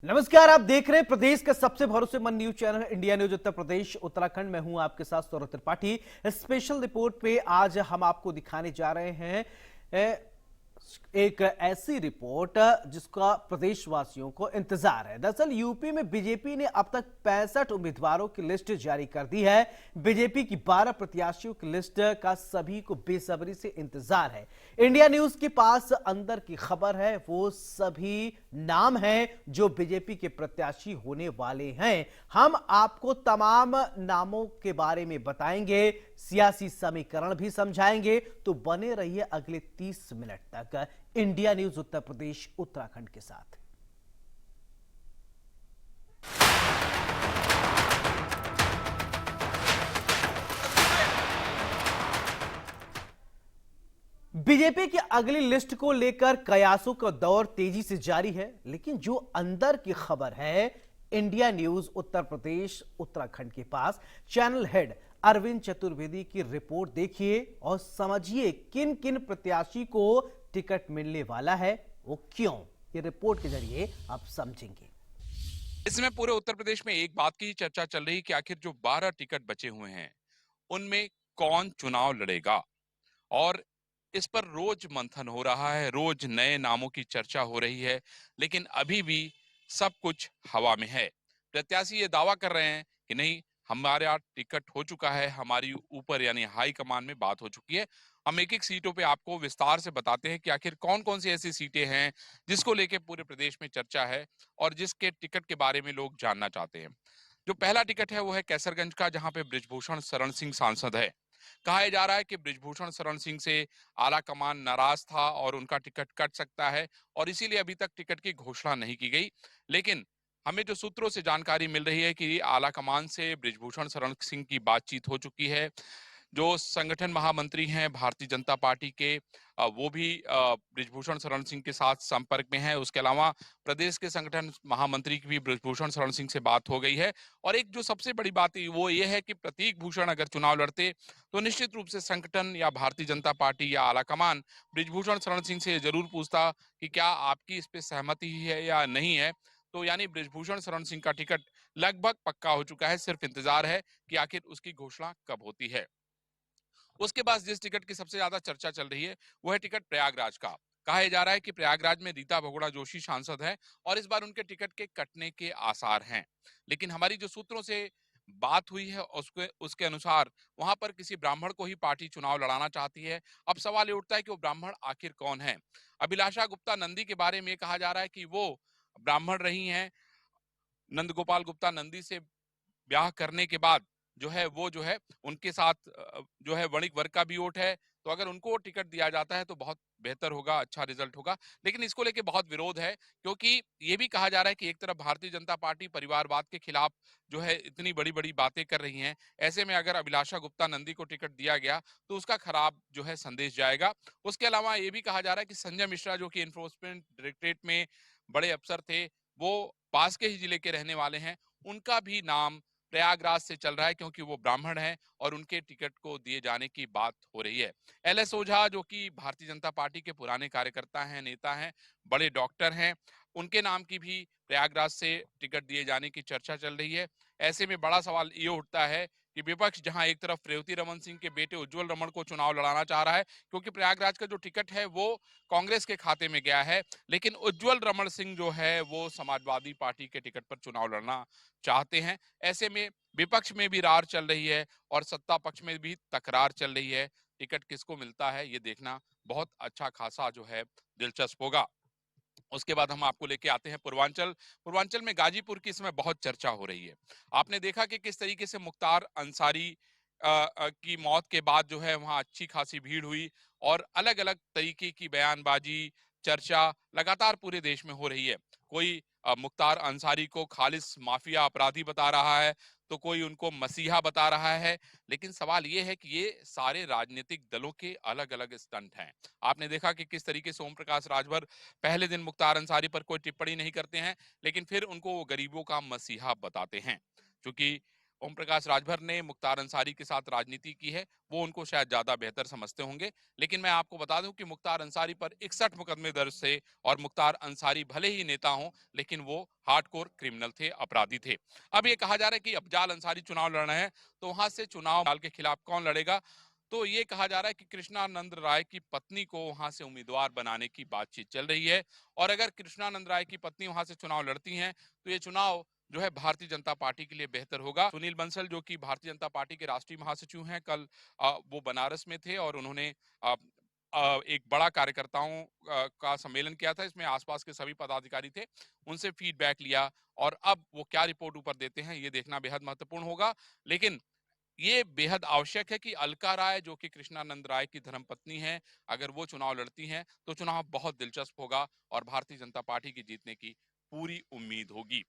नमस्कार, आप देख रहे हैं प्रदेश का सबसे भरोसेमंद news channel India news Uttar Pradesh Uttarakhand में हूं आपके साथ सौरभ त्रिपाठी। स्पेशल रिपोर्ट पे आज हम आपको दिखाने जा रहे हैं एक ऐसी रिपोर्ट जिसका प्रदेशवासियों को इंतजार है। दरअसल यूपी में बीजेपी ने अब तक 65 उम्मीदवारों की लिस्ट जारी कर दी है। बीजेपी की 12 प्रत्याशियों की लिस्ट का सभी को बेसब्री से इंतजार है। इंडिया न्यूज के पास अंदर की खबर है, वो सभी नाम हैं जो बीजेपी के प्रत्याशी होने वाले हैं। हम आपको तमाम नामों के बारे में बताएंगे, सियासी समीकरण भी समझाएंगे, तो बने रहिए अगले 30 मिनट तक इंडिया न्यूज उत्तर प्रदेश उत्तराखंड के साथ। बीजेपी की अगली लिस्ट को लेकर कयासों का दौर तेजी से जारी है, लेकिन जो अंदर की खबर है, इंडिया न्यूज उत्तर प्रदेश उत्तराखंड के पास चैनल हेड अरविंद चतुर्वेदी की रिपोर्ट देखिए और समझिए किन किन प्रत्याशी को टिकट मिलने वाला है, वो क्यों। ये रिपोर्ट के जरिए आप समझेंगे। इसमें पूरे उत्तर प्रदेश में एक बात की चर्चा चल रही कि आखिर जो 12 टिकट बचे हुए हैं उनमें कौन चुनाव लड़ेगा। और इस पर रोज मंथन हो रहा है, रोज नए नामों की चर्चा हो रही है, लेकिन अभी भी सब कुछ हवा में है। प्रत्याशी ये दावा कर रहे हैं कि नहीं, हमारा टिकट हो चुका है, हमारी ऊपर यानी हाई कमान में बात हो चुकी है। हम एक एक सीटों पे आपको विस्तार से बताते हैं कि आखिर कौन कौन सी ऐसी सीटें हैं जिसको लेके पूरे प्रदेश में चर्चा है और जिसके टिकट के बारे में लोग जानना चाहते हैं। जो पहला टिकट है वो है कैसरगंज का, जहां पे बृजभूषण शरण सिंह सांसद है। कहा यह जा रहा है कि बृजभूषण शरण सिंह से आला कमान नाराज था और उनका टिकट कट सकता है, और इसीलिए अभी तक टिकट की घोषणा नहीं की गई। लेकिन हमें जो सूत्रों से जानकारी मिल रही है कि आला कमान से बृजभूषण शरण सिंह की बातचीत हो चुकी है। जो संगठन महामंत्री हैं भारतीय जनता पार्टी के, वो भी बृजभूषण शरण सिंह के साथ संपर्क में है। उसके अलावा प्रदेश के संगठन महामंत्री की भी बृजभूषण शरण सिंह से बात हो गई है। और एक जो सबसे बड़ी बात वो ये है कि प्रतीक भूषण अगर चुनाव लड़ते तो निश्चित रूप से संगठन या भारतीय जनता पार्टी या आलाकमान बृजभूषण शरण सिंह से जरूर पूछता कि क्या आपकी इस पे सहमति है या नहीं है। तो यानी बृजभूषण शरण सिंह का टिकट लगभग पक्का हो चुका है, सिर्फ इंतजार है कि आखिर उसकी घोषणा कब होती है। उसके बाद जिस टिकट की सबसे ज्यादा चर्चा चल रही है वो है टिकट प्रयागराज का। कहा जा रहा है कि प्रयागराज में रीता बहुगुणा जोशी सांसद है और इस बार उनके टिकट के कटने के आसार हैं। लेकिन हमारी जो सूत्रों से बात हुई है उसके उसके अनुसार वहां पर किसी ब्राह्मण को ही पार्टी चुनाव लड़ाना चाहती है। अब सवाल ये उठता है कि वो ब्राह्मण आखिर कौन है। अभिलाषा गुप्ता नंदी के बारे में कहा जा रहा है कि वो ब्राह्मण रही हैं। नंद गोपाल गुप्ता नंदी से ब्याह करने के बाद जो है उनके साथ जो है वणिक वर्ग का भी वोट है। तो अगर उनको टिकट दिया जाता है तो बहुत बेहतर होगा, अच्छा रिजल्ट होगा। लेकिन इसको लेके बहुत विरोध है, क्योंकि ये भी कहा जा रहा है कि एक तरफ भारतीय जनता पार्टी परिवारवाद के खिलाफ जो है इतनी बड़ी बड़ी बातें कर रही हैं। ऐसे में अगर अभिलाषा गुप्ता नंदी को टिकट दिया गया तो उसका खराब जो है संदेश जाएगा। उसके अलावा ये भी कहा जा रहा है कि संजय मिश्रा जो कि इन्फोर्समेंट डायरेक्टरेट में बड़े अफसर थे, वो पास के ही जिले के रहने वाले हैं, उनका भी नाम प्रयागराज से चल रहा है, क्योंकि वो ब्राह्मण हैं और उनके टिकट को दिए जाने की बात हो रही है। एलएस ओझा जो कि भारतीय जनता पार्टी के पुराने कार्यकर्ता हैं, नेता हैं, बड़े डॉक्टर हैं, उनके नाम की भी प्रयागराज से टिकट दिए जाने की चर्चा चल रही है। ऐसे में बड़ा सवाल ये उठता है कि विपक्ष जहां एक तरफ रेवती रमन सिंह के बेटे उज्जवल रमन को चुनाव लड़ाना चाह रहा है, क्योंकि प्रयागराज का जो टिकट है वो कांग्रेस के खाते में गया है, लेकिन उज्जवल रमन सिंह जो है वो समाजवादी पार्टी के टिकट पर चुनाव लड़ना चाहते हैं। ऐसे में विपक्ष में भी रार चल रही है और सत्ता पक्ष में भी तकरार चल रही है। टिकट किसको मिलता है ये देखना बहुत अच्छा खासा जो है दिलचस्प होगा। उसके बाद हम आपको लेके आते हैं पूर्वांचल। पूर्वांचल में गाजीपुर की इसमें बहुत चर्चा हो रही है। आपने देखा कि किस तरीके से मुख्तार अंसारी की मौत के बाद जो है वहां अच्छी खासी भीड़ हुई और अलग अलग तरीके की बयानबाजी, चर्चा लगातार पूरे देश में हो रही है। कोई मुख्तार अंसारी को खालिस माफिया अपराधी बता रहा है, तो कोई उनको मसीहा बता रहा है। लेकिन सवाल ये है कि ये सारे राजनीतिक दलों के अलग अलग स्टंट हैं। आपने देखा कि किस तरीके से ओम प्रकाश राजभर पहले दिन मुख्तार अंसारी पर कोई टिप्पणी नहीं करते हैं, लेकिन फिर उनको वो गरीबों का मसीहा बताते हैं। क्योंकि ओम प्रकाश राजभर ने मुख्तार अंसारी के साथ राजनीति की है, वो उनको शायद ज्यादा बेहतर समझते होंगे। लेकिन मैं आपको बता दूं कि मुख्तार अंसारी पर 61 मुकदमे दर्ज थे और मुख्तार अंसारी भले ही नेता हों लेकिन वो हार्डकोर क्रिमिनल थे, अपराधी थे। अब ये कहा जा रहा है कि अफजाल अंसारी चुनाव लड़ रहे हैं, तो वहां से चुनाव लाल के खिलाफ कौन लड़ेगा? तो ये कहा जा रहा है कि कृष्णानंद राय की पत्नी को वहां से उम्मीदवार बनाने की बातचीत चल रही है। और अगर कृष्णानंद राय की पत्नी वहां से चुनाव लड़ती हैं तो ये चुनाव जो है भारतीय जनता पार्टी के लिए बेहतर होगा। सुनील बंसल जो कि भारतीय जनता पार्टी के राष्ट्रीय महासचिव हैं, कल वो बनारस में थे और उन्होंने एक बड़ा कार्यकर्ताओं का सम्मेलन किया था। इसमें आसपास के सभी पदाधिकारी थे, उनसे फीडबैक लिया और अब वो क्या रिपोर्ट ऊपर देते हैं ये देखना बेहद महत्वपूर्ण होगा। लेकिन ये बेहद आवश्यक है कि अलका राय जो कि कृष्णानंद राय की धर्मपत्नी है, अगर वो चुनाव लड़ती हैं तो चुनाव बहुत दिलचस्प होगा और भारतीय जनता पार्टी की जीतने की पूरी उम्मीद होगी।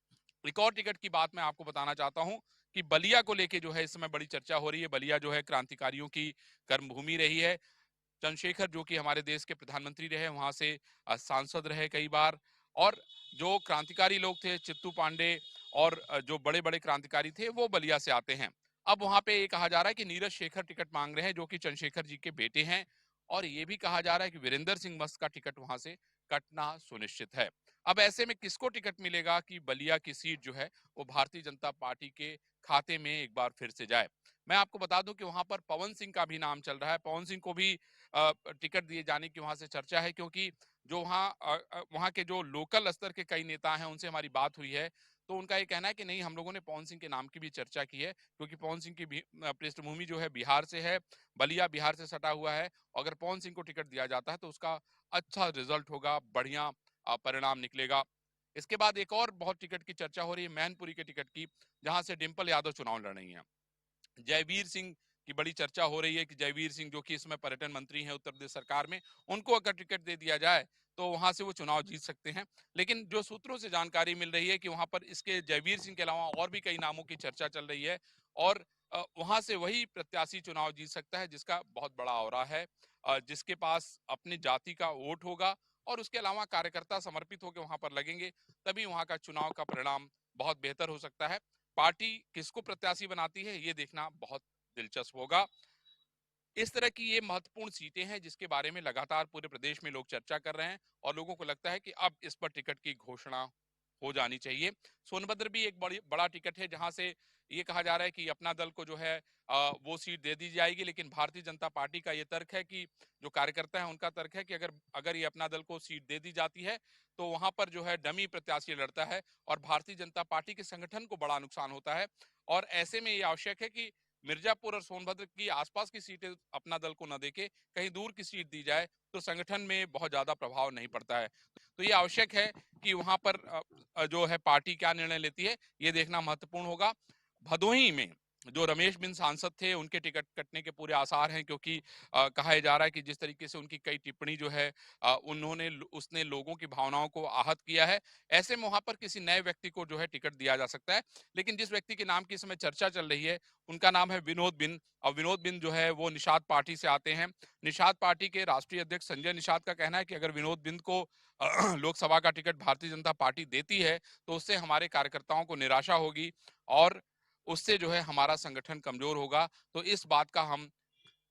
एक और टिकट की बात मैं आपको बताना चाहता हूं कि बलिया को लेके जो है इस समय बड़ी चर्चा हो रही है। बलिया जो है क्रांतिकारियों की कर्मभूमि रही है। चंद्रशेखर जो कि हमारे देश के प्रधानमंत्री रहे, वहां से सांसद रहे कई बार, और जो क्रांतिकारी लोग थे चित्तू पांडे और जो बड़े बड़े क्रांतिकारी थे वो बलिया से आते हैं। अब वहां पे ये कहा जा रहा है कि नीरज शेखर टिकट मांग रहे हैं जो कि चंद्रशेखर जी के बेटे हैं, और ये भी कहा जा रहा है कि वीरेंद्र सिंह मस्त का टिकट वहां से कटना सुनिश्चित है। अब ऐसे में किसको टिकट मिलेगा कि बलिया की सीट जो है वो भारतीय जनता पार्टी के खाते में एक बार फिर से जाए? मैं आपको बता दूं कि वहां पर पवन सिंह का भी नाम चल रहा है। पवन सिंह को भी टिकट दिए जाने की वहां से चर्चा है, क्योंकि जो वहां के जो लोकल स्तर के कई नेता हैं उनसे हमारी बात हुई है, तो उनका ये कहना है कि नहीं, हम लोगों ने पवन सिंह के नाम की भी चर्चा की है, क्योंकि पवन सिंह की पृष्ठभूमि जो है बिहार से है, बलिया बिहार से सटा हुआ है। अगर पवन सिंह को टिकट दिया जाता है तो उसका अच्छा रिजल्ट होगा, बढ़िया परिणाम निकलेगा। इसके बाद एक और बहुत टिकट की चर्चा हो रही है मैनपुरी के टिकट की, जहां से डिंपल यादव चुनाव लड़ रही है। जयवीर सिंह की बड़ी चर्चा हो रही है कि जयवीर सिंह जो कि इसमें पर्यटन मंत्री हैं उत्तर प्रदेश सरकार में, उनको अगर टिकट दे दिया जाए तो वहां से वो चुनाव जीत सकते हैं। लेकिन जो सूत्रों से जानकारी मिल रही है कि वहां पर इसके जयवीर सिंह के अलावा और भी कई नामों की चर्चा चल रही है, और वहां से वही प्रत्याशी चुनाव जीत सकता है जिसका बहुत बड़ा औरा है, जिसके पास अपनी जाति का वोट होगा और उसके अलावा कार्यकर्ता समर्पित होकर वहां पर लगेंगे, तभी वहां का चुनाव का परिणाम बहुत बेहतर हो सकता है। पार्टी किसको प्रत्याशी बनाती है ये देखना बहुत दिलचस्प होगा। इस तरह की ये महत्वपूर्ण सीटें हैं जिसके बारे में लगातार पूरे प्रदेश में लोग चर्चा कर रहे हैं और लोगों को लगता है कि अब इस पर टिकट की घोषणा हो जानी चाहिए। सोनभद्र भी एक बड़ा टिकट है जहां से ये कहा जा रहा है कि अपना दल को जो है वो सीट दे दी जाएगी, लेकिन भारतीय जनता पार्टी का ये तर्क है कि जो कार्यकर्ता है उनका तर्क है कि अगर अगर ये अपना दल को सीट दे दी जाती है तो वहां पर जो है डमी प्रत्याशी लड़ता है और भारतीय जनता पार्टी के संगठन को बड़ा नुकसान होता है। और ऐसे में ये आवश्यक है कि मिर्जापुर और सोनभद्र की आसपास की सीटें अपना दल को न देके कहीं दूर की सीट दी जाए तो संगठन में बहुत ज्यादा प्रभाव नहीं पड़ता है। तो ये आवश्यक है कि वहां पर जो है पार्टी क्या निर्णय लेती है ये देखना महत्वपूर्ण होगा। भदोही में जो रमेश बिन सांसद थे उनके टिकट कटने के पूरे आसार हैं, क्योंकि कहा जा रहा है कि जिस तरीके से उनकी कई टिप्पणी जो है उसने लोगों की भावनाओं को आहत किया है। ऐसे में वहां पर किसी नए व्यक्ति को जो है टिकट दिया जा सकता है, लेकिन जिस व्यक्ति के नाम की इस समय चर्चा चल रही है उनका नाम है विनोद बिन। और विनोद बिन जो है वो निषाद पार्टी से आते हैं। निषाद पार्टी के राष्ट्रीय अध्यक्ष संजय निषाद का कहना है कि अगर विनोद बिन को लोकसभा का टिकट भारतीय जनता पार्टी देती है तो उससे हमारे कार्यकर्ताओं को निराशा होगी और उससे जो है हमारा संगठन कमजोर होगा। तो इस बात का हम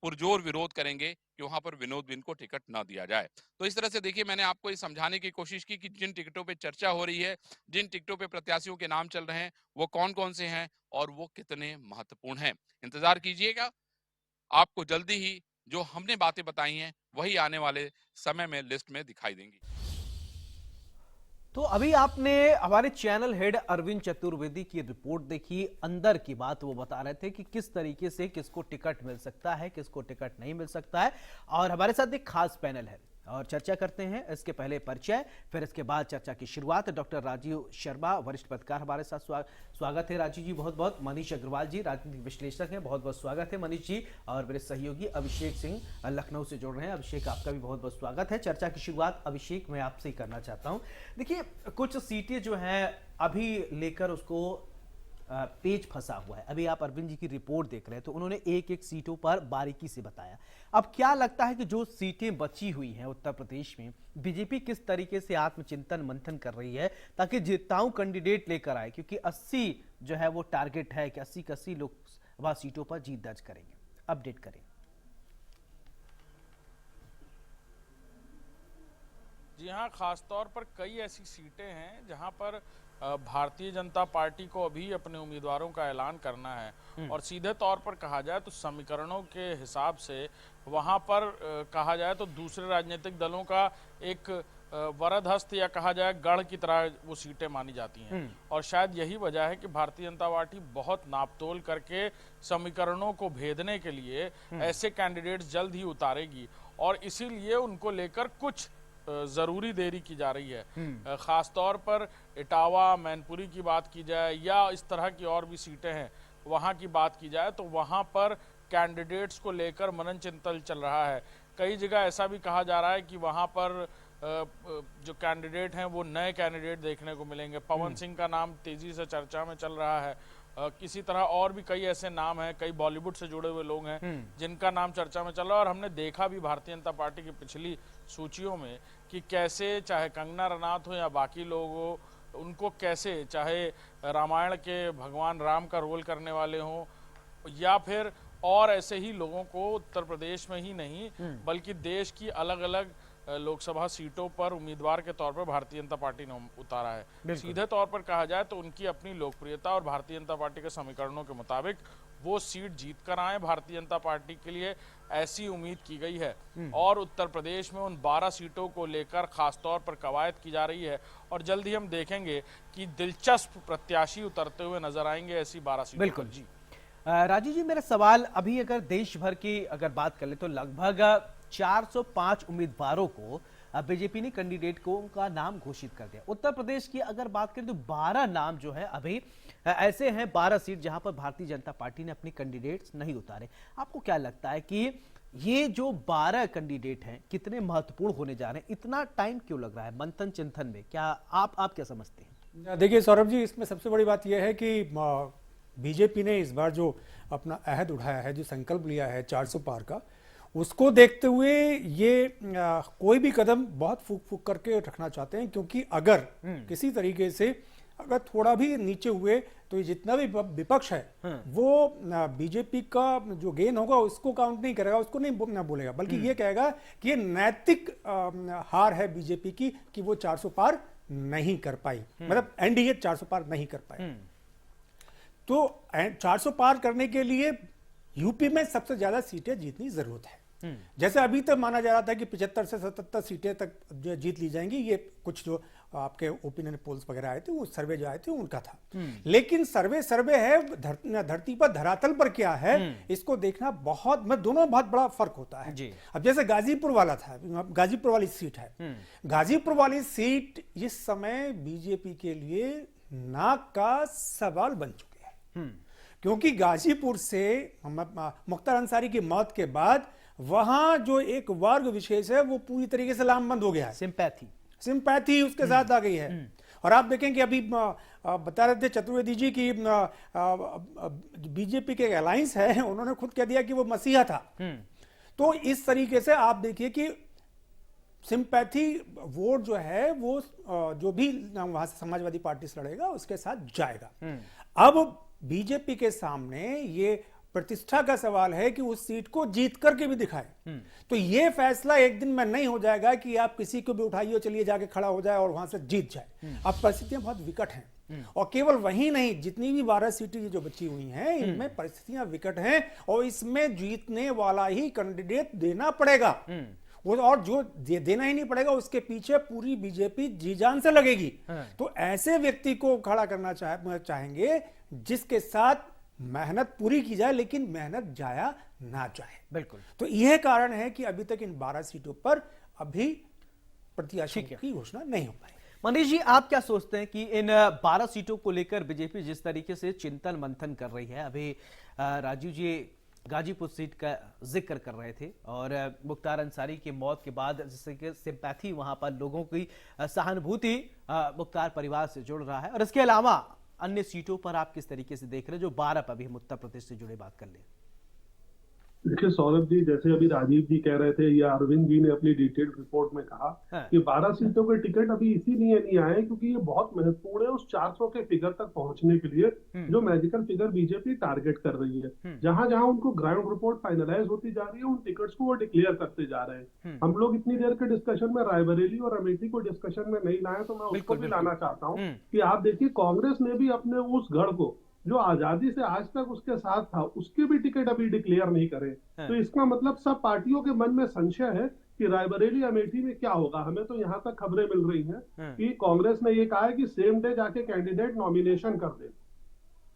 पुरजोर विरोध करेंगे कि वहां पर विनोद बिन को टिकट ना दिया जाए। तो इस तरह से देखिए, मैंने आपको ये समझाने की कोशिश की कि जिन टिकटों पे चर्चा हो रही है, जिन टिकटों पे प्रत्याशियों के नाम चल रहे हैं, वो कौन कौन से हैं और वो कितने महत्वपूर्ण हैं। इंतजार कीजिएगा, आपको जल्दी ही जो हमने बातें बताई हैं वही आने वाले समय में लिस्ट में दिखाई देंगी। तो अभी आपने हमारे चैनल हेड अरविंद चतुर्वेदी की रिपोर्ट देखी, अंदर की बात वो बता रहे थे कि किस तरीके से किसको टिकट मिल सकता है, किसको टिकट नहीं मिल सकता है। और हमारे साथ एक खास पैनल है और चर्चा करते हैं। इसके पहले परिचय, फिर इसके बाद चर्चा की शुरुआत। डॉक्टर राजीव शर्मा, वरिष्ठ पत्रकार, हमारे साथ स्वागत है राजीव जी, बहुत बहुत। मनीष अग्रवाल जी, राजनीतिक विश्लेषक हैं, बहुत बहुत स्वागत है मनीष जी। और मेरे सहयोगी अभिषेक सिंह लखनऊ से जुड़ रहे हैं। अभिषेक, आपका भी बहुत बहुत स्वागत है। चर्चा की शुरुआत अभिषेक मैं आपसे ही करना चाहता हूँ। देखिए, कुछ सीटें जो हैं अभी लेकर उसको पेच फंसा हुआ है। अभी आप अरविंद जी की रिपोर्ट देख रहे हैं तो उन्होंने एक एक सीटों पर बारीकी से बताया। अब क्या लगता है कि जो सीटें बची हुई हैं उत्तर प्रदेश में, बीजेपी किस तरीके से आत्मचिंतन मंथन कर रही है ताकि जिताऊ कैंडिडेट लेकर आए, क्योंकि 80 जो है वो टारगेट है कि 80 की 80 लोकसभा सीटों पर जीत दर्ज करेंगे। अपडेट करें। जी हाँ, खास तौर पर कई ऐसी सीटें हैं जहां पर भारतीय जनता पार्टी को अभी अपने उम्मीदवारों का ऐलान करना है और सीधे तौर पर कहा जाए तो समीकरणों के हिसाब से वहां पर कहा जाए तो दूसरे राजनीतिक दलों का एक वरद हस्त या कहा जाए गढ़ की तरह वो सीटें मानी जाती हैं और शायद यही वजह है कि भारतीय जनता पार्टी बहुत नापतोल करके समीकरणों को भेदने के लिए ऐसे कैंडिडेट्स जल्द ही उतारेगी और इसीलिए उनको लेकर कुछ जरूरी देरी की जा रही है। खास तौर पर इटावा, मैनपुरी की बात की जाए या इस तरह की और भी सीटें हैं वहां की बात की जाए तो वहां पर कैंडिडेट्स को लेकर मनन चिंतन चल रहा है। कई जगह ऐसा भी कहा जा रहा है कि वहां पर जो कैंडिडेट हैं वो नए कैंडिडेट देखने को मिलेंगे। पवन सिंह का नाम तेजी से चर्चा में चल रहा है। किसी तरह और भी कई ऐसे नाम हैं, कई बॉलीवुड से जुड़े हुए लोग हैं जिनका नाम चर्चा में चल रहा है और हमने देखा भी भारतीय जनता पार्टी की पिछली सूचियों में कि कैसे चाहे कंगना रनौत हो या बाकी लोग हो, उनको कैसे चाहे रामायण के भगवान राम का रोल करने वाले हों या फिर और ऐसे ही लोगों को उत्तर प्रदेश में ही नहीं बल्कि देश की अलग अलग लोकसभा सीटों पर उम्मीदवार के तौर पर भारतीय जनता पार्टी ने उतारा है। सीधे तौर पर कहा जाए तो उनकी अपनी लोकप्रियता और भारतीय जनता पार्टी के समीकरणों के मुताबिक वो सीट जीत कर आए भारतीय जनता पार्टी के लिए, ऐसी उम्मीद की गई है और उत्तर प्रदेश में उन 12 सीटों को लेकर खास तौर पर कवायद की जा रही है और जल्द ही हम देखेंगे कि दिलचस्प प्रत्याशी उतरते हुए नजर आएंगे ऐसी 12 सीटों। बिल्कुल जी। राजीव जी, मेरा सवाल अभी अगर देश भर की अगर बात कर ले तो लगभग 405 उम्मीदवारों को बीजेपी ने कैंडिडेट को का नाम घोषित कर दिया। उत्तर प्रदेश की अगर बात करें तो 12 नाम जो है अभी ऐसे हैं, 12 सीट जहां पर भारतीय जनता पार्टी ने अपने कैंडिडेट्स नहीं उतारे। आपको क्या लगता है कि ये जो 12 कैंडिडेट हैं कितने महत्वपूर्ण होने जा रहे हैं? इतना टाइम क्यों लग रहा है मंथन चिंतन में? क्या आप क्या समझते हैं? देखिए सौरभ जी, इसमें सबसे बड़ी बात यह है कि बीजेपी ने इस बार जो अपना अहद उठाया है, जो संकल्प लिया है 400 पार का, उसको देखते हुए ये कोई भी कदम बहुत फूक फूक करके रखना चाहते हैं, क्योंकि अगर किसी तरीके से अगर थोड़ा भी नीचे हुए तो ये जितना भी विपक्ष है वो बीजेपी का जो गेन होगा उसको काउंट नहीं करेगा, उसको नहीं बोलेगा, बल्कि ये कहेगा कि ये नैतिक हार है बीजेपी की कि वो 400 पार नहीं कर पाई, मतलब एनडीए 400 पार नहीं कर पाए। तो 400 पार करने के लिए यूपी में सबसे ज्यादा सीटें जीतनी जरूरत है। जैसे अभी तक माना जा रहा था कि 75 से 77 सीटें तक जो जीत ली जाएंगी, ये कुछ जो आपके ओपिनियन पोल्स वगैरह आए थे, वो सर्वे जो आए थे उनका था। लेकिन सर्वे है, धरती पर धरातल पर क्या है इसको देखना बहुत, दोनों बहुत बड़ा फर्क होता है जी। अब जैसे गाजीपुर वाला था, गाजीपुर वाली सीट है, गाजीपुर वाली सीट इस समय बीजेपी के लिए नाक का सवाल बन चुके हैं, क्योंकि गाजीपुर से मुख्तार अंसारी की मौत के बाद वहां जो एक वर्ग विशेष है वो पूरी तरीके से लामबंद हो गया है। सिंपैथी उसके साथ आ गई है। और आप देखें कि अभी बता रहे थे चतुर्वेदी जी की बीजेपी के अलायंस है, उन्होंने खुद कह दिया कि वो मसीहा था। तो इस तरीके से आप देखिए कि सिंपैथी वोट जो है वो जो भी वहां से समाजवादी पार्टी से लड़ेगा उसके साथ जाएगा। अब बीजेपी के सामने ये प्रतिष्ठा का सवाल है कि उस सीट को जीत करके भी दिखाए। तो ये फैसला एक दिन में नहीं हो जाएगा कि आप किसी को भी उठाइए, चलिए जाके खड़ा हो जाए और वहां से जीत जाए। अब परिस्थितियां बहुत विकट हैं और केवल वही नहीं, जितनी भी 12 सीटें जो बची हुई हैं इनमें परिस्थितियां विकट हैं और इसमें जीतने वाला ही कैंडिडेट देना पड़ेगा। वो और जो देना ही नहीं पड़ेगा उसके पीछे पूरी बीजेपी जी जान से लगेगी। तो ऐसे व्यक्ति को खड़ा करना चाहेंगे जिसके साथ मेहनत पूरी की जाए लेकिन मेहनत जाया ना जाए। बिल्कुल। तो यह कारण है कि अभी तक इन 12 सीटों पर अभी प्रत्याशी की घोषणा नहीं हो पाई। मनीष जी, आप क्या सोचते हैं कि इन 12 सीटों को लेकर बीजेपी जिस तरीके से चिंतन मंथन कर रही है, अभी राजीव जी गाजीपुर सीट का जिक्र कर रहे थे और मुख्तार अंसारी की मौत के बाद जैसे कि सिंपैथी वहां पर लोगों की सहानुभूति मुख्तार परिवार से जुड़ रहा है और इसके अलावा अन्य सीटों पर आप किस तरीके से देख रहे हैं, जो 12 पर भी हम उत्तर प्रदेश से जुड़े बात कर लें? देखिए सौरभ जी, जैसे अभी राजीव जी कह रहे थे या अरविंद जी ने अपनी डिटेल्ड रिपोर्ट में कहा हाँ। कि 12 सीटों के टिकट अभी इसीलिए नहीं आए क्योंकि ये बहुत महत्वपूर्ण है उस 400 के फिगर तक पहुंचने के लिए, जो मैजिकल फिगर बीजेपी टारगेट कर रही है। जहां जहां उनको ग्राउंड रिपोर्ट फाइनलाइज होती जा रही है, उन टिकट्स को वो डिक्लेयर करते जा रहे हैं। हम लोग इतनी देर के डिस्कशन में रायबरेली और अमेठी को डिस्कशन में नहीं लाए, तो मैं उसको भी लाना चाहता हूँ कि आप देखिए कांग्रेस ने भी अपने उस गढ़ को जो आजादी से आज तक उसके साथ था, उसके भी टिकट अभी डिक्लेयर नहीं करे। तो इसका मतलब सब पार्टियों के मन में संशय है कि रायबरेली अमेठी में क्या होगा। हमें तो यहाँ तक खबरें मिल रही हैं कि कांग्रेस ने ये कहा है कि सेम डे जाके कैंडिडेट नॉमिनेशन कर दे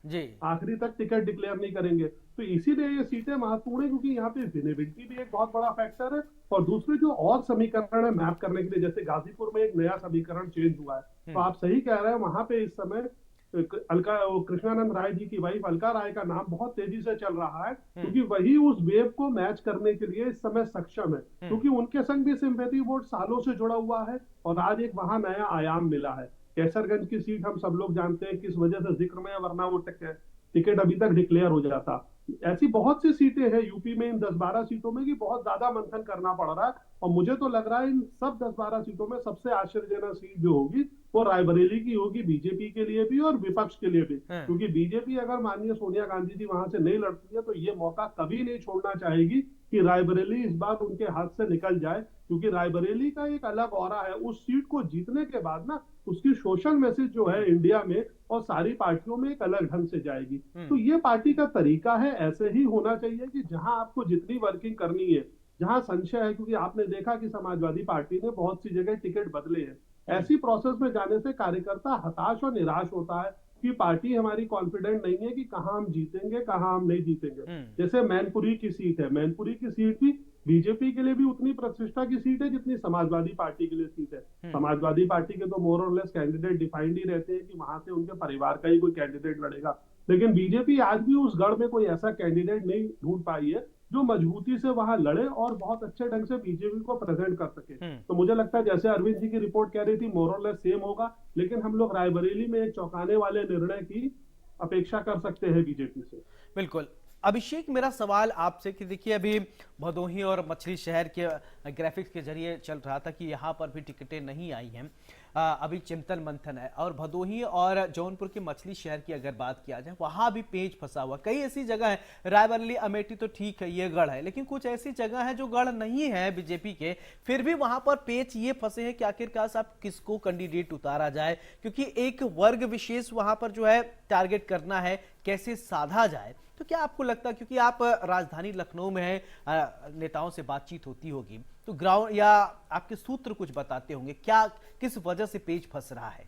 जी, आखिरी तक टिकट डिक्लेयर नहीं करेंगे। तो इसीलिए ये सीटें महत्वपूर्ण है क्योंकि यहाँ पे विनेबिलिटी भी एक बहुत बड़ा फैक्टर है, और दूसरे जो और समीकरण है मैप करने के लिए, जैसे गाजीपुर में एक नया समीकरण चेंज हुआ है, तो आप सही कह रहे हैं, वहां पे इस समय कृष्णानंद राय जी की वाइफ अलका राय का नाम बहुत तेजी से चल रहा है, क्योंकि वही उस वेव को मैच करने के लिए इस समय सक्षम है, क्योंकि उनके संग भी सिंपैथी वोट सालों से जुड़ा हुआ है और आज एक वहां नया आयाम मिला है। कैसरगंज की सीट हम सब लोग जानते हैं किस वजह से जिक्र में है, वरना वो टिकट अभी तक डिक्लेयर हो जाता। ऐसी बहुत सी सीटें हैं यूपी में इन 10-12 सीटों में कि बहुत ज्यादा मंथन करना पड़ रहा है, और मुझे तो लग रहा है इन सब 10-12 सीटों में सबसे आश्चर्यजनक सीट जो होगी वो रायबरेली की होगी, बीजेपी के लिए भी और विपक्ष के लिए भी, क्योंकि बीजेपी अगर माननीय सोनिया गांधी जी वहां से नहीं लड़ती है तो ये मौका कभी नहीं छोड़ना चाहेगी कि रायबरेली इस बार उनके हाथ से निकल जाए, क्योंकि रायबरेली का एक अलग ऑरा है। उस सीट को जीतने के बाद ना उसकी सोशल मैसेज जो है इंडिया में और सारी पार्टियों में एक अलग ढंग से जाएगी। तो ये पार्टी का तरीका है, ऐसे ही होना चाहिए कि जहां आपको जितनी वर्किंग करनी है, जहां संशय है, क्योंकि आपने देखा कि समाजवादी पार्टी ने बहुत सी जगह टिकट बदले हैं, ऐसी प्रोसेस में जाने से कार्यकर्ता हताश और निराश होता है कि पार्टी हमारी कॉन्फिडेंट नहीं है कि कहां हम जीतेंगे कहां हम नहीं जीतेंगे। जैसे मैनपुरी की सीट है, मैनपुरी की सीट भी बीजेपी के लिए भी उतनी प्रतिष्ठा की सीट है जितनी समाजवादी पार्टी के लिए सीट है। समाजवादी पार्टी के तो मोर और लेस कैंडिडेट डिफाइंड ही रहते हैं कि वहां से उनके परिवार का ही कोई कैंडिडेट लड़ेगा, लेकिन बीजेपी आज भी उस गढ़ में कोई ऐसा कैंडिडेट नहीं ढूंढ पाई है जो मजबूती से वहां लड़े और बहुत अच्छे ढंग से बीजेपी को प्रेजेंट कर सके। तो मुझे लगता है जैसे अरविंद जी की रिपोर्ट कह रही थी मोर और लेस सेम होगा, लेकिन हम लोग रायबरेली में एक चौंकाने वाले निर्णय की अपेक्षा कर सकते हैं बीजेपी से। बिल्कुल। अभिषेक, मेरा सवाल आपसे कि देखिए अभी भदोही और मछली शहर के ग्राफिक्स के जरिए चल रहा था कि यहाँ पर भी टिकटें नहीं आई हैं, अभी चिंतन मंथन है, और भदोही और जौनपुर के मछली शहर की अगर बात किया जाए वहां भी पेच फंसा हुआ। कई ऐसी जगह है, रायबरेली अमेठी तो ठीक है ये गढ़ है, लेकिन कुछ ऐसी जगह है जो गढ़ नहीं है बीजेपी के, फिर भी वहां पर पेच ये फंसे हैं कि आखिरकार साहब किसको कैंडिडेट उतारा जाए, क्योंकि एक वर्ग विशेष वहां पर जो है टारगेट करना है, कैसे साधा जाए। तो क्या आपको लगता है, क्योंकि आप राजधानी लखनऊ में हैं, नेताओं से बातचीत होती होगी, तो ग्राउंड या आपके सूत्र कुछ बताते होंगे, क्या किस वजह से पेच फंस रहा है?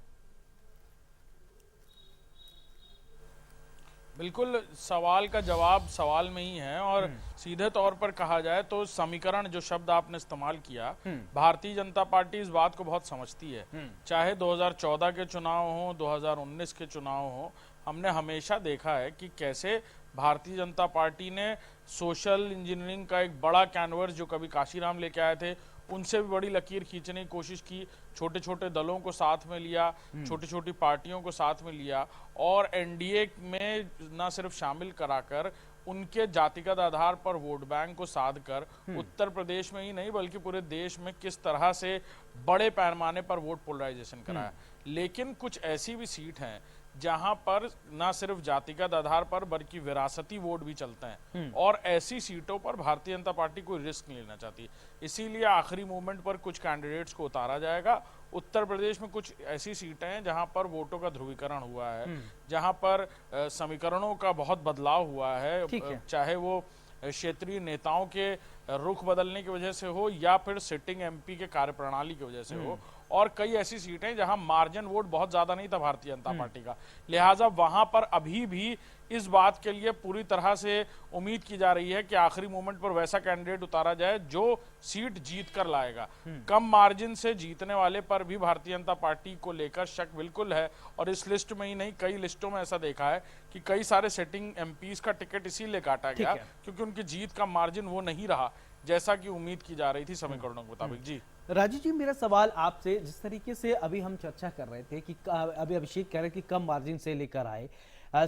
बिल्कुल, सवाल का जवाब सवाल में ही है, और सीधे तौर पर कहा जाए तो समीकरण जो शब्द आपने इस्तेमाल किया, भारतीय जनता पार्टी इस बात को बहुत समझती है। चाहे 2014 के चुनाव हो, 2019 के चुनाव हो, हमने हमेशा देखा है कि कैसे भारतीय जनता पार्टी ने सोशल इंजीनियरिंग का एक बड़ा कैनवस जो कभी काशीराम लेके आए थे उनसे भी बड़ी लकीर खींचने की कोशिश की, छोटे छोटे दलों को साथ में लिया, छोटी छोटी पार्टियों को साथ में लिया, और एनडीए में न सिर्फ शामिल कराकर उनके जातिगत आधार पर वोट बैंक को साध कर उत्तर प्रदेश में ही नहीं बल्कि पूरे देश में किस तरह से बड़े पैमाने पर वोट पोलराइजेशन कराया। लेकिन कुछ ऐसी भी सीट हैं जहां पर ना सिर्फ जातिगत आधार पर बल्कि विरासती वोट भी चलते हैं, और ऐसी सीटों पर भारतीय जनता पार्टी कोई रिस्क नहीं लेना चाहती। इसीलिए आखिरी मोमेंट पर कुछ कैंडिडेट्स को उतारा जाएगा। उत्तर प्रदेश में कुछ ऐसी सीटें हैं जहां पर वोटों का ध्रुवीकरण हुआ है, जहां पर समीकरणों का बहुत बदलाव हुआ है, चाहे वो क्षेत्रीय नेताओं के रुख बदलने की वजह से हो या फिर सिटिंग एमपी के कार्यप्रणाली की वजह से हो, और कई ऐसी सीटें जहां मार्जिन वोट बहुत ज्यादा नहीं था भारतीय जनता पार्टी का, लिहाजा वहां पर अभी भी इस बात के लिए पूरी तरह से उम्मीद की जा रही है कि आखिरी मोमेंट पर वैसा कैंडिडेट उतारा जाए जो सीट जीत कर लाएगा। कम मार्जिन से जीतने वाले पर भी भारतीय जनता पार्टी को लेकर शक बिल्कुल है, और इस लिस्ट में ही नहीं कई लिस्टों में ऐसा देखा है कि कई सारे सिटिंग एमपीज का टिकट इसीलिए काटा गया क्योंकि उनकी जीत का मार्जिन वो नहीं रहा जैसा कि उम्मीद की जा रही थी समीकरणों के मुताबिक। जी राजू जी, मेरा सवाल आपसे, जिस तरीके से अभी हम चर्चा कर रहे थे कि अभी अभिषेक कह रहे कि कम मार्जिन से लेकर आए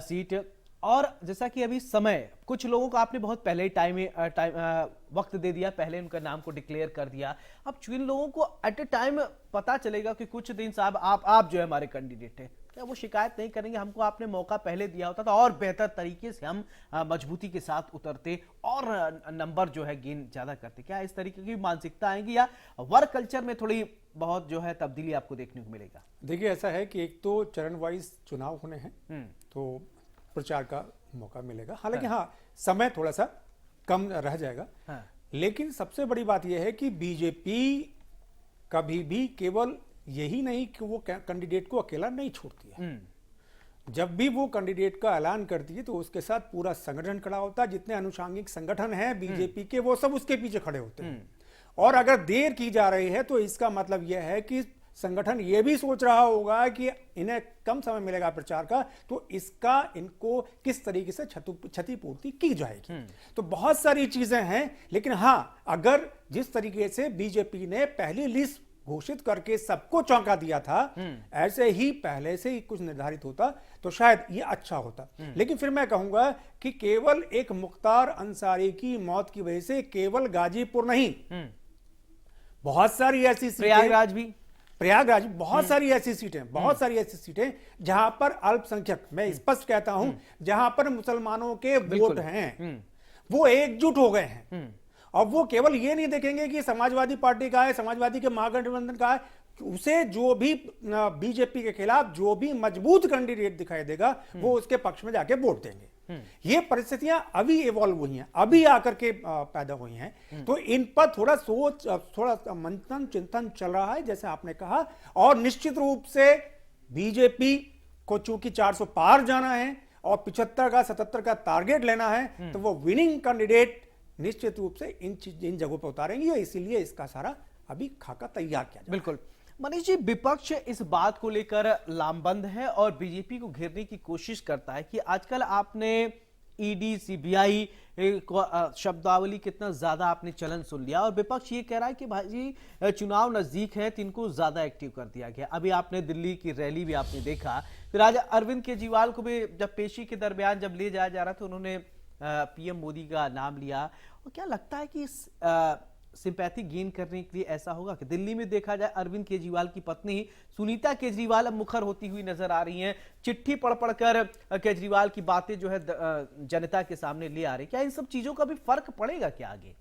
सीट, और जैसा कि अभी समय, कुछ लोगों को आपने बहुत पहले ही वक्त दे दिया, पहले उनका नाम को डिक्लेयर कर दिया। अब जिन लोगों को एट ए टाइम पता चलेगा कि कुछ दिन साहब आप जो है हमारे कैंडिडेट हैं, क्या वो शिकायत नहीं करेंगे? हमको आपने मौका पहले दिया होता तो और बेहतर तरीके से हम मजबूती के साथ उतरते और नंबर जो है गेन ज्यादा करते। क्या इस तरीके की मानसिकता आएगी या वर्क कल्चर में थोड़ी बहुत जो है तब्दीली आपको देखने को मिलेगा? देखिए, ऐसा है कि एक तो चरण वाइज चुनाव होने हैं, तो प्रचार का मौका मिलेगा। हालांकि हाँ, समय थोड़ा सा कम रह जाएगा। लेकिन सबसे बड़ी बात यह है कि बीजेपी कभी भी केवल यही नहीं कि वो कैंडिडेट को अकेला नहीं छोड़ती है। जब भी वो कैंडिडेट का ऐलान करती है तो उसके साथ पूरा संगठन खड़ा होता है। जितने अनुषांगिक संगठन हैं बीजेपी के, वो सब उसके पीछे खड़े होते हैं। और अगर देर की जा रही है तो इसका मतलब यह है कि संगठन ये भी सोच रहा होगा कि इन्हें कम समय मिलेगा प्रचार का, तो इसका इनको किस तरीके से क्षतिपूर्ति की जाएगी। तो बहुत सारी चीजें हैं। लेकिन हाँ, अगर जिस तरीके से बीजेपी ने पहली लिस्ट घोषित करके सबको चौंका दिया था, ऐसे ही पहले से ही कुछ निर्धारित होता तो शायद ये अच्छा होता। लेकिन फिर मैं कहूंगा कि केवल एक मुख्तार अंसारी की मौत की वजह से केवल गाजीपुर नहीं, बहुत सारी ऐसी प्रयागराज बहुत सारी ऐसी सीटें जहां पर अल्पसंख्यक, मैं स्पष्ट कहता हूं, जहां पर मुसलमानों के वोट हैं, वो एकजुट हो गए हैं। और वो केवल ये नहीं देखेंगे कि समाजवादी पार्टी का है, समाजवादी के महागठबंधन का है, उसे जो भी बीजेपी के खिलाफ जो भी मजबूत कैंडिडेट दिखाई देगा वो उसके पक्ष में जाके वोट देंगे। ये परिस्थितियां अभी इवॉल्व हुई हैं, अभी आकर के पैदा हुई हैं। तो इन पर थोड़ा मंथन चिंतन चल रहा है, जैसे आपने कहा। और निश्चित रूप से बीजेपी को चूंकि 400 पार जाना है और 75 का 77 का टारगेट लेना है, तो वो विनिंग कैंडिडेट निश्चित रूप से इन जगहों पर उतारेंगे। इसीलिए इसका सारा अभी खाका तैयार किया जाए। बिल्कुल मनीष जी, विपक्ष इस बात को लेकर लामबंद है और बीजेपी को घेरने की कोशिश करता है कि आजकल आपने ईडी सीबीआई शब्दावली कितना ज्यादा आपने चलन सुन लिया, और विपक्ष ये कह रहा है कि भाई चुनाव नजदीक है तो इनको ज्यादा एक्टिव कर दिया गया। अभी आपने दिल्ली की रैली भी आपने देखा, फिर आज अरविंद केजरीवाल को भी जब पेशी के दरमियान जब ले जाया जा रहा था, उन्होंने पीएम मोदी का नाम लिया। और क्या लगता है कि सिंपैथी गेन करने के लिए ऐसा होगा कि दिल्ली में देखा जाए अरविंद केजरीवाल की पत्नी सुनीता केजरीवाल अब मुखर होती हुई नजर आ रही हैं, चिट्ठी पढ़ पढ़कर केजरीवाल की बातें जो है जनता के सामने ले आ रही। क्या इन सब चीजों का भी फर्क पड़ेगा क्या आगे?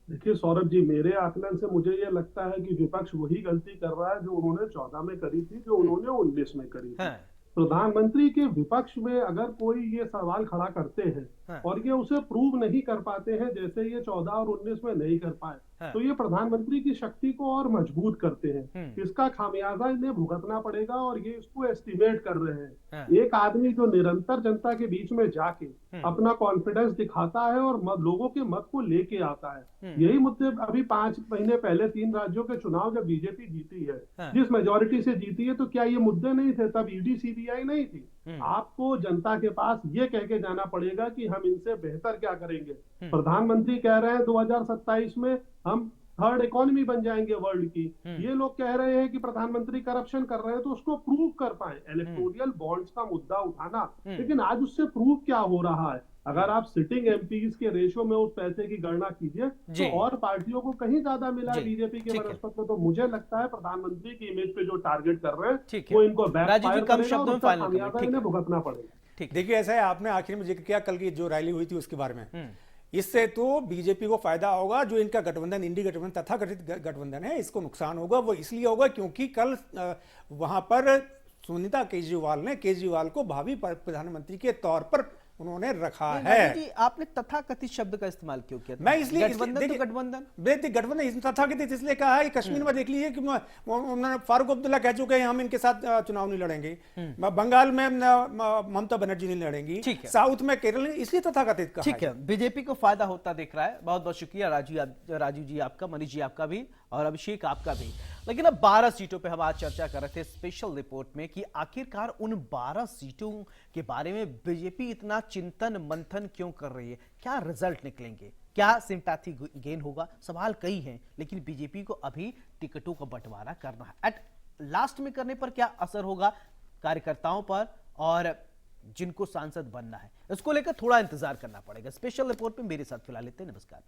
देखिए सौरभ जी, मेरे आकलन से मुझे ये लगता है कि विपक्ष वही गलती कर रहा है जो उन्होंने 14 में करी थी, जो उन्होंने 19 में करी थी। प्रधानमंत्री के विपक्ष में अगर कोई ये सवाल खड़ा करते हैं और ये उसे प्रूव नहीं कर पाते हैं, जैसे ये 14 और 19 में नहीं कर पाए, तो ये प्रधानमंत्री की शक्ति को और मजबूत करते हैं। इसका खामियाजा इन्हें भुगतना पड़ेगा और ये इसको एस्टिमेट कर रहे हैं। एक आदमी जो निरंतर जनता के बीच में जाके अपना कॉन्फिडेंस दिखाता है और लोगों के मत को लेके आता है, यही मुद्दे अभी 5 महीने पहले 3 राज्यों के चुनाव जब बीजेपी जीती है, जिस मेजोरिटी से जीती है, तो क्या ये मुद्दे नहीं थे? तब ईडी सीबीआई नहीं थी। आपको जनता के पास ये कह के जाना पड़ेगा कि हम इनसे बेहतर क्या करेंगे। प्रधानमंत्री कह रहे हैं 2027 में हम थर्ड इकोनॉमी बन जाएंगे वर्ल्ड की। ये लोग कह रहे हैं कि प्रधानमंत्री करप्शन कर रहे हैं, तो उसको प्रूव कर पाए। इलेक्टोरल बॉन्ड्स का मुद्दा उठाना, लेकिन आज उससे प्रूव क्या हो रहा है? अगर आप सिटिंग एमपीज के रेशियो में उस पैसे की गणना कीजिए तो और पार्टियों को कहीं ज्यादा मिला है बीजेपी के बनस्पत में। तो मुझे लगता है प्रधानमंत्री की इमेज पे जो टारगेट कर रहे हैं वो इनको बैकफायर करेगा और उसका खामियाजा इन्हें भुगतना पड़ेगा। देखिए, ऐसा है, आपने आखिर में जिक्र किया कल की जो रैली हुई थी उसके बारे में। इससे तो बीजेपी को फायदा होगा, जो इनका गठबंधन इंडी गठबंधन तथाकथित गठबंधन है, इसको नुकसान होगा। वो इसलिए होगा क्योंकि कल वहां पर सुनीता केजरीवाल को भावी प्रधानमंत्री के तौर पर उन्होंने रखा है। आपने तथाकथित शब्द का इस्तेमाल क्यों किया? मैं इसलिए गठबंधन तथाकथित इसलिए कहा है, कश्मीर में देख लीजिए कि उन्होंने फारूक अब्दुल्ला कह चुके हैं हम इनके साथ चुनाव नहीं लड़ेंगे, बंगाल में ममता बनर्जी नहीं लड़ेंगी, साउथ में केरल, इसलिए तथाकथित कहा। ठीक है, बीजेपी को फायदा होता दिख रहा है। बहुत बहुत शुक्रिया राजू जी आपका, मनीष जी आपका भी, और अभिषेक आपका भी। लेकिन अब 12 सीटों पे हम आज चर्चा कर रहे थे स्पेशल रिपोर्ट में कि आखिरकार उन 12 सीटों के बारे में बीजेपी इतना चिंतन मंथन क्यों कर रही है, क्या रिजल्ट निकलेंगे, क्या सिंपैथी गेन होगा, सवाल कई हैं। लेकिन बीजेपी को अभी टिकटों का बंटवारा करना है। एट लास्ट में करने पर क्या असर होगा कार्यकर्ताओं पर और जिनको सांसद बनना है, इसको लेकर थोड़ा इंतजार करना पड़ेगा। स्पेशल रिपोर्ट में मेरे साथ फिलहाल लेते हैं। नमस्कार।